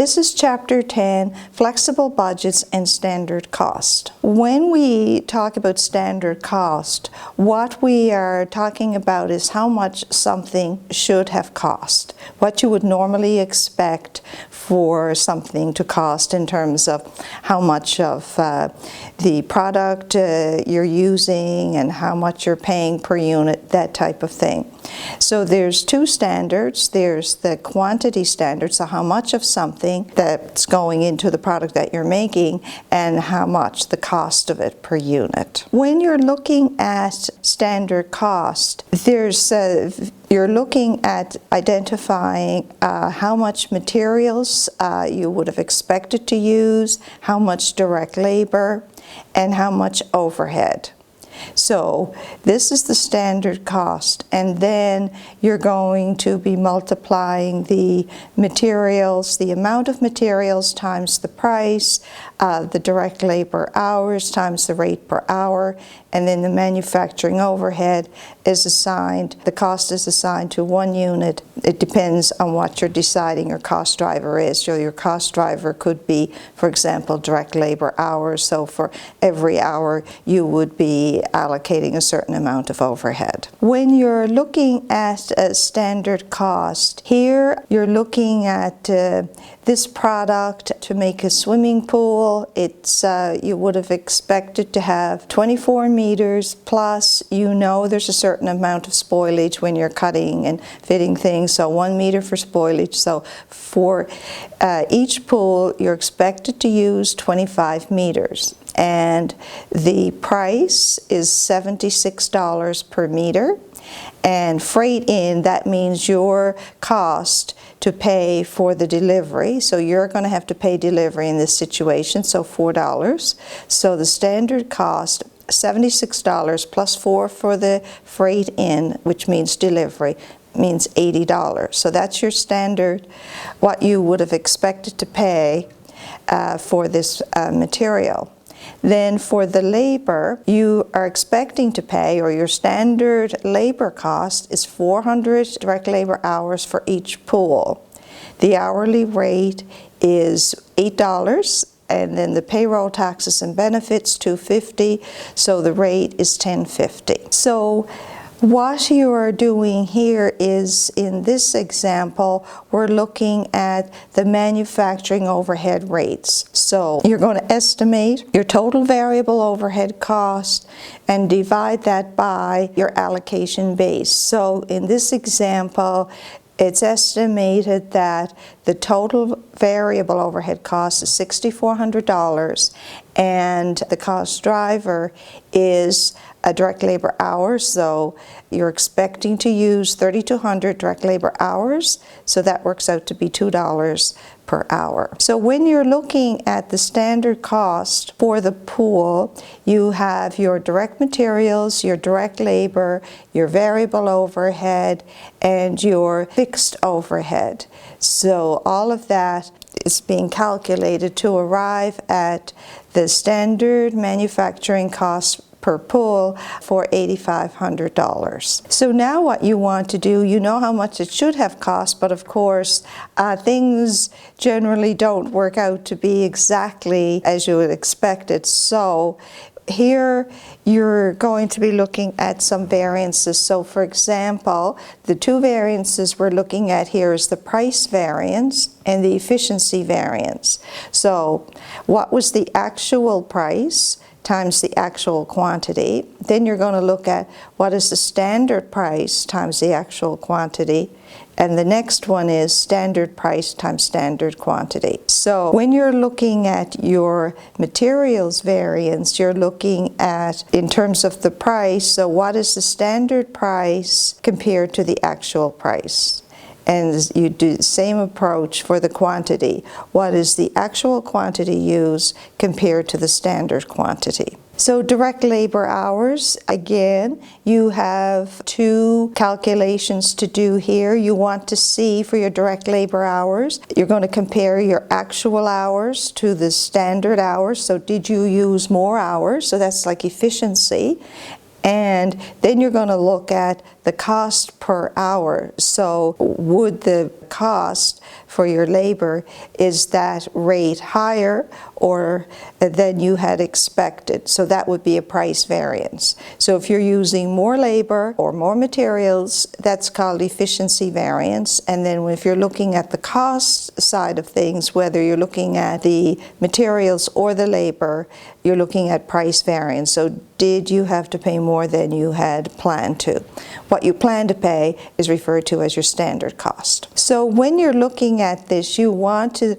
This is Chapter 10, Flexible Budgets and Standard Cost. When we talk about standard cost, what we are talking about is how much something should have cost, what you would normally expect for something to cost in terms of how much of the product you're using and how much you're paying per unit, that type of thing. So there's two standards. There's the quantity standard, so how much of something that's going into the product that you're making and how much the cost of it per unit. When you're looking at standard cost, you're looking at identifying how much materials you would have expected to use, how much direct labor, and how much overhead. So this is the standard cost, and then you're going to be multiplying the materials, the amount of materials times the price, the direct labor hours times the rate per hour, and then the manufacturing overhead is assigned, the cost is assigned to one unit. It depends on what you're deciding your cost driver is. So your cost driver could be, for example, direct labor hours. So for every hour you would be allocating a certain amount of overhead. When you're looking at a standard cost, here you're looking at this product to make a swimming pool. It's you would have expected to have 24 meters plus, there's a certain amount of spoilage when you're cutting and fitting things, so 1 meter for spoilage. So for each pool you're expected to use 25 meters, and the price is $76 per meter. And freight in, that means your cost to pay for the delivery. So you're going to have to pay delivery in this situation, so $4. So the standard cost, $76 plus $4 for the freight in, which means delivery, means $80. So that's your standard, what you would have expected to pay for this material. Then for the labor, you are expecting to pay, or your standard labor cost is 400 direct labor hours for each pool. The hourly rate is $8, and then the payroll taxes and benefits $250, so the rate is $10.50. So what you are doing here is, in this example, we're looking at the manufacturing overhead rates. So you're going to estimate your total variable overhead cost and divide that by your allocation base. So in this example, it's estimated that the total variable overhead cost is $6,400, and the cost driver is a direct labor hours, so you're expecting to use 3,200 direct labor hours, so that works out to be $2 per hour. So when you're looking at the standard cost for the pool, you have your direct materials, your direct labor, your variable overhead, and your fixed overhead. So all of that is being calculated to arrive at the standard manufacturing cost per pool for $8,500. So now what you want to do, you know how much it should have cost, but of course things generally don't work out to be exactly as you would expect it. So here you're going to be looking at some variances. So for example, the two variances we're looking at here is the price variance and the efficiency variance. So what was the actual price times the actual quantity? Then you're going to look at what is the standard price times the actual quantity. And the next one is standard price times standard quantity. So when you're looking at your materials variance, you're looking at, in terms of the price, so what is the standard price compared to the actual price? And you do the same approach for the quantity. What is the actual quantity used compared to the standard quantity? So direct labor hours, again, you have two calculations to do here. You want to see for your direct labor hours, you're going to compare your actual hours to the standard hours. So did you use more hours? So that's like efficiency. And then you're going to look at the cost per hour. So would the cost for your labor, is that rate higher or than you had expected? So that would be a price variance. So if you're using more labor or more materials, that's called efficiency variance. And then if you're looking at the cost side of things, whether you're looking at the materials or the labor, you're looking at price variance. So did you have to pay more than you had planned to? What you plan to pay is referred to as your standard cost. So when you're looking at this, you want to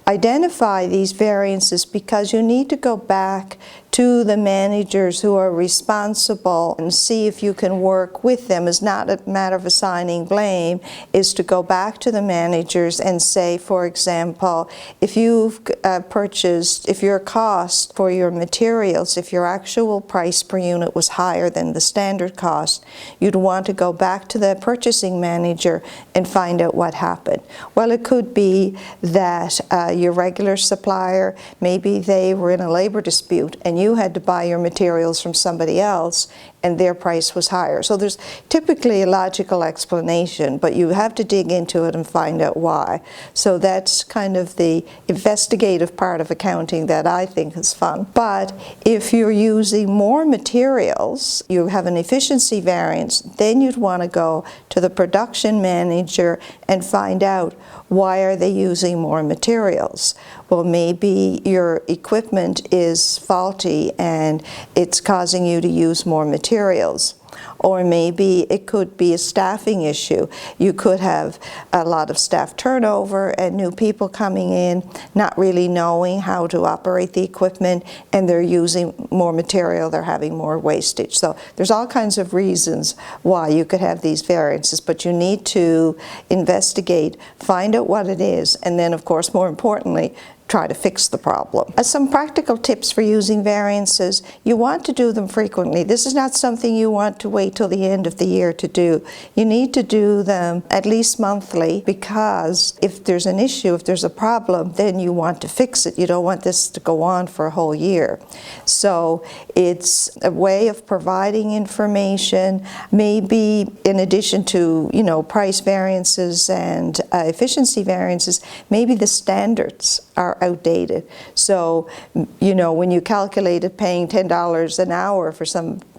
identify these variances because you need to go back to the managers who are responsible and see if you can work with them. It's not a matter of assigning blame, is to go back to the managers and say, for example, if you've if your cost for your materials, if your actual price per unit was higher than the standard cost, you'd want to go back to the purchasing manager and find out what happened. Well, it could be that your regular supplier, maybe they were in a labor dispute and you had to buy your materials from somebody else and their price was higher. So there's typically a logical explanation, but you have to dig into it and find out why. So that's kind of the investigative part of accounting that I think is fun. But if you're using more materials, you have an efficiency variance, then you'd want to go to the production manager and find out, why are they using more materials? Well, maybe your equipment is faulty and it's causing you to use more materials. Or maybe it could be a staffing issue. You could have a lot of staff turnover and new people coming in, not really knowing how to operate the equipment, and they're using more material, they're having more wastage. So there's all kinds of reasons why you could have these variances, but you need to investigate, find out what it is, and then, of course, more importantly, try to fix the problem. Some practical tips for using variances: you want to do them frequently. This is not something you want to wait till the end of the year to do. You need to do them at least monthly, because if there's an issue, if there's a problem, then you want to fix it. You don't want this to go on for a whole year. So it's a way of providing information, maybe in addition to, price variances and efficiency variances, maybe the standards are outdated. So, when you calculated paying $10 an hour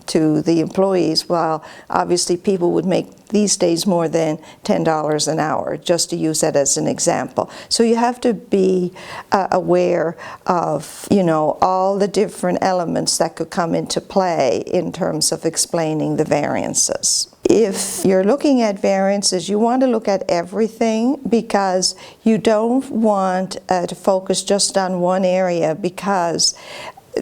to the employees, well, obviously people would make these days more than $10 an hour, just to use that as an example. So you have to be aware of, all the different elements that could come into play in terms of explaining the variances. If you're looking at variances, you want to look at everything, because you don't want to focus just on one area, because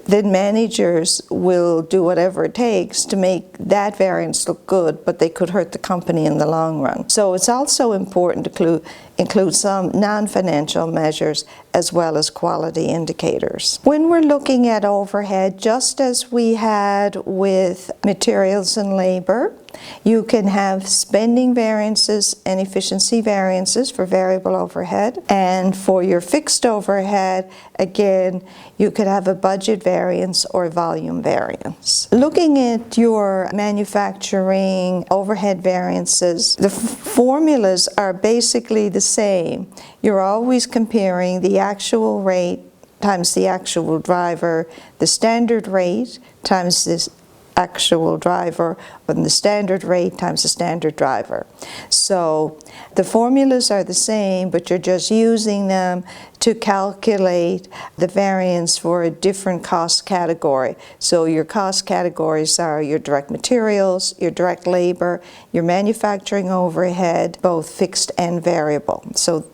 then managers will do whatever it takes to make that variance look good, but they could hurt the company in the long run. So it's also important to include some non-financial measures as well as quality indicators. When we're looking at overhead, just as we had with materials and labor, you can have spending variances and efficiency variances for variable overhead. And for your fixed overhead, again, you could have a budget variance or volume variance. Looking at your manufacturing overhead variances, the formulas are basically the same. You're always comparing the actual rate times the actual driver, the standard rate times this actual driver, and the standard rate times the standard driver. So the formulas are the same, but you're just using them to calculate the variance for a different cost category. So your cost categories are your direct materials, your direct labor, your manufacturing overhead, both fixed and variable. So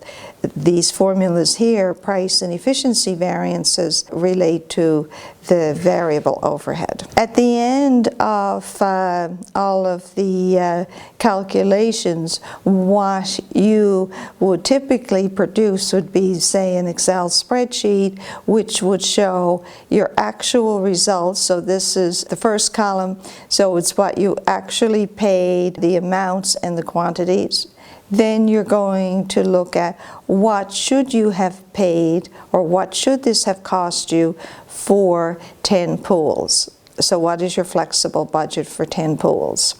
these formulas here, price and efficiency variances, relate to the variable overhead. At the end of all of the calculations, what you would typically produce would be, say, an Excel spreadsheet, which would show your actual results. So this is the first column, so it's what you actually paid, the amounts and the quantities. Then you're going to look at what should you have paid, or what should this have cost you for 10 pools. So what is your flexible budget for 10 pools?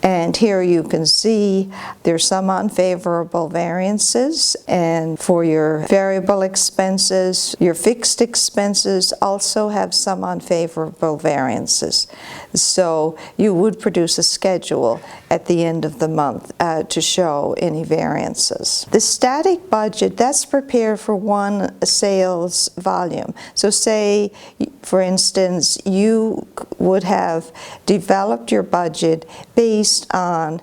And here you can see there's some unfavorable variances, and for your variable expenses, your fixed expenses also have some unfavorable variances. So you would produce a schedule at the end of the month to show any variances. The static budget, that's prepared for one sales volume. So say, for instance, you would have developed your budget based on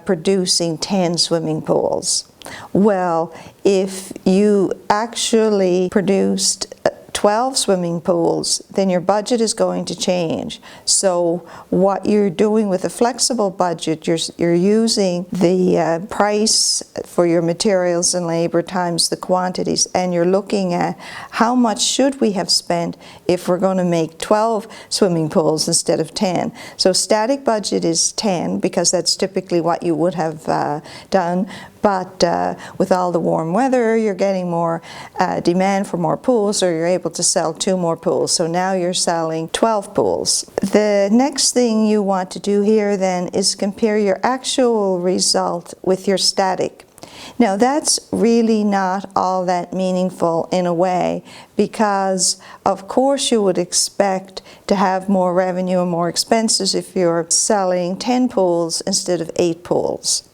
producing 10 swimming pools. Well, if you actually produced 12 swimming pools, then your budget is going to change. So what you're doing with a flexible budget, you're using the price for your materials and labor times the quantities, and you're looking at how much should we have spent if we're going to make 12 swimming pools instead of 10. So static budget is 10 because that's typically what you would have done. But with all the warm weather, you're getting more demand for more pools, or you're able to sell 2 more pools. So now you're selling 12 pools. The next thing you want to do here then is compare your actual result with your static. Now that's really not all that meaningful in a way, because of course you would expect to have more revenue and more expenses if you're selling 10 pools instead of 8 pools.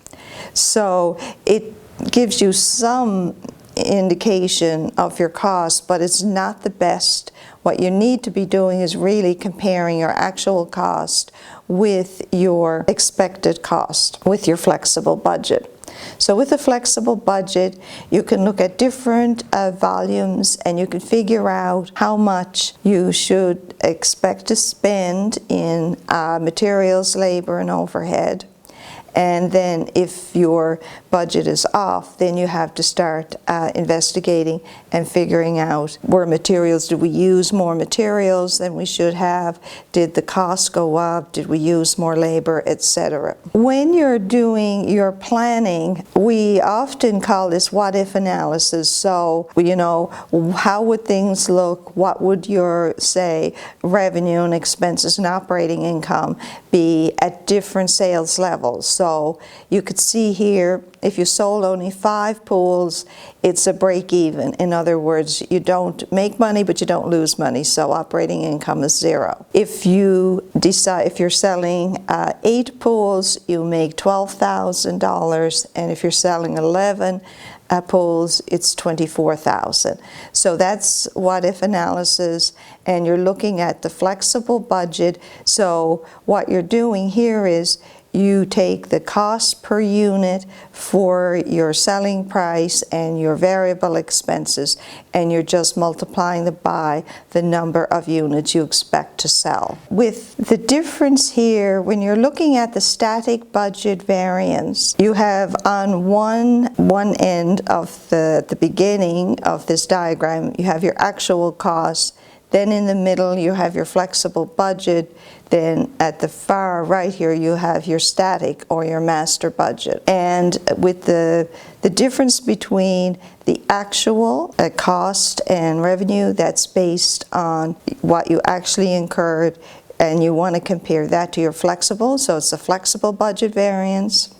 So it gives you some indication of your cost, but it's not the best. What you need to be doing is really comparing your actual cost with your expected cost with your flexible budget. So with a flexible budget, you can look at different volumes, and you can figure out how much you should expect to spend in materials, labor, and overhead. And then if your budget is off, then you have to start investigating and figuring out, did we use more materials than we should have? Did the cost go up? Did we use more labor, etc.? When you're doing your planning, we often call this what-if analysis. So, how would things look? What would your, say, revenue and expenses and operating income be at different sales levels? So you could see here, if you sold only 5 pools, it's a break even. In other words, you don't make money, but you don't lose money, so operating income is 0. If you're selling 8 pools, you make $12,000, and if you're selling 11 pools, it's $24,000. So that's what-if analysis, and you're looking at the flexible budget. So what you're doing here is you take the cost per unit for your selling price and your variable expenses, and you're just multiplying it by the number of units you expect to sell. With the difference here, when you're looking at the static budget variance, you have on one end of the beginning of this diagram, you have your actual costs. Then in the middle you have your flexible budget. Then at the far right here you have your static or your master budget. And with the difference between the actual cost and revenue, that's based on what you actually incurred, and you want to compare that to your flexible. So it's a flexible budget variance.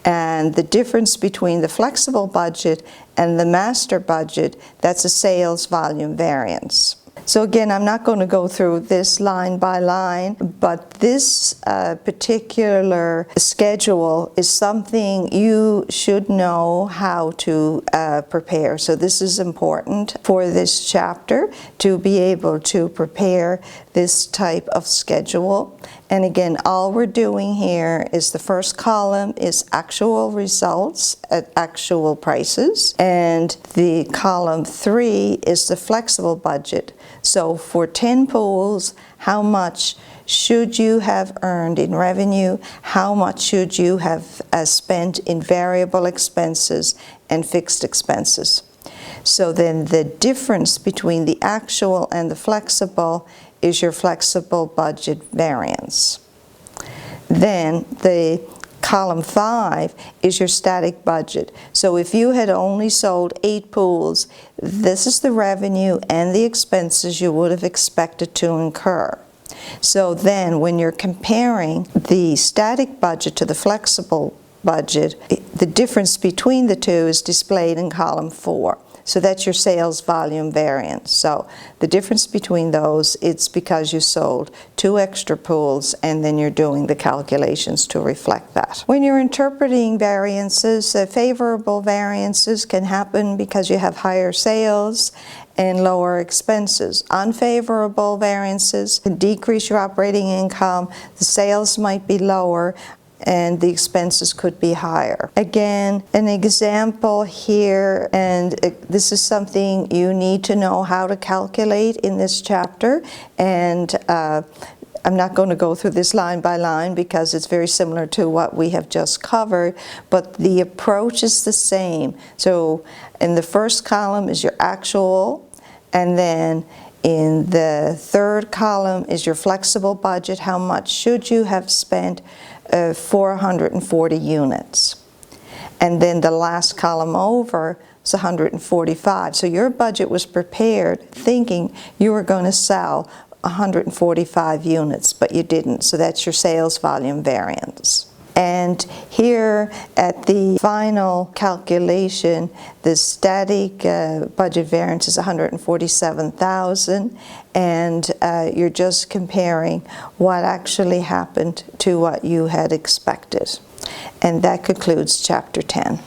And the difference between the flexible budget and the master budget, that's a sales volume variance. So again, I'm not going to go through this line by line, but this particular schedule is something you should know how to prepare. So this is important for this chapter, to be able to prepare this type of schedule. And again, all we're doing here is the first column is actual results at actual prices, and the column 3 is the flexible budget. So for 10 pools, how much should you have earned in revenue? How much should you have spent in variable expenses and fixed expenses? So then the difference between the actual and the flexible is your flexible budget variance. Then the column 5 is your static budget. So if you had only sold 8 pools, this is the revenue and the expenses you would have expected to incur. So then when you're comparing the static budget to the flexible budget, the difference between the two is displayed in column 4. So that's your sales volume variance. So the difference between those, it's because you sold 2 extra pools, and then you're doing the calculations to reflect that. When you're interpreting variances, favorable variances can happen because you have higher sales and lower expenses. Unfavorable variances can decrease your operating income, the sales might be lower, and the expenses could be higher. Again, an example here, and this is something you need to know how to calculate in this chapter, and I'm not going to go through this line by line because it's very similar to what we have just covered, but the approach is the same. So in the first column is your actual, and then in the third column is your flexible budget. How much should you have spent 440 units. And then the last column over is 145. So your budget was prepared thinking you were going to sell 145 units, but you didn't. So that's your sales volume variance. And here at the final calculation, the static budget variance is 147,000, and you're just comparing what actually happened to what you had expected. And that concludes Chapter 10.